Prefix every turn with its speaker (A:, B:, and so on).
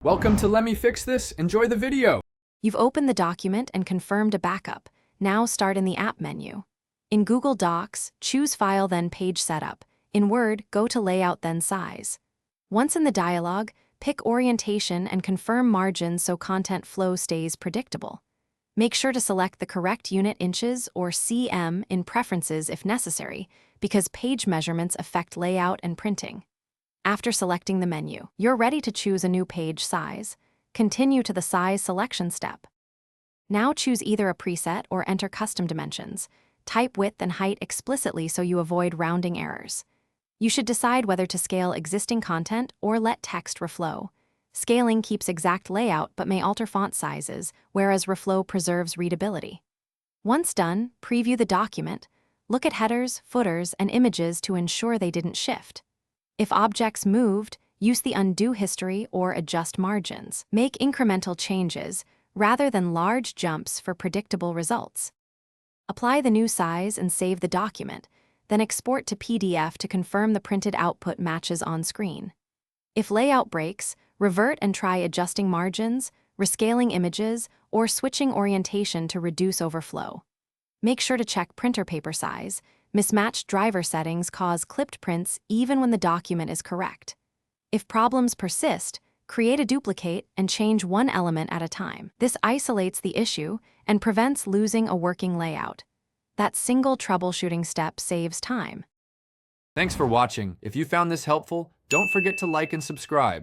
A: Welcome to Let Me Fix This. Enjoy the video.
B: You've opened the document and confirmed a backup. Now start in the App menu. In Google Docs, choose File then Page Setup. In Word, go to Layout then Size. Once in the dialog, pick Orientation and confirm margins so content flow stays predictable. Make sure to select the correct unit inches or cm in Preferences if necessary, because page measurements affect layout and printing. After selecting the menu, you're ready to choose a new page size. Continue to the size selection step. Now choose either a preset or enter custom dimensions. Type width and height explicitly so you avoid rounding errors. You should decide whether to scale existing content or let text reflow. Scaling keeps exact layout but may alter font sizes, whereas reflow preserves readability. Once done, preview the document. Look at headers, footers, and images to ensure they didn't shift. If objects moved, use the undo history or adjust margins. Make incremental changes rather than large jumps for predictable results. Apply the new size and save the document, then export to PDF to confirm the printed output matches on screen. If layout breaks, revert and try adjusting margins, rescaling images, or switching orientation to reduce overflow. Make sure to check printer paper size. Mismatched driver settings cause clipped prints even when the document is correct. If problems persist, create a duplicate and change one element at a time. This isolates the issue and prevents losing a working layout. That single troubleshooting step saves time.
A: Thanks for watching. If you found this helpful, don't forget to like and subscribe.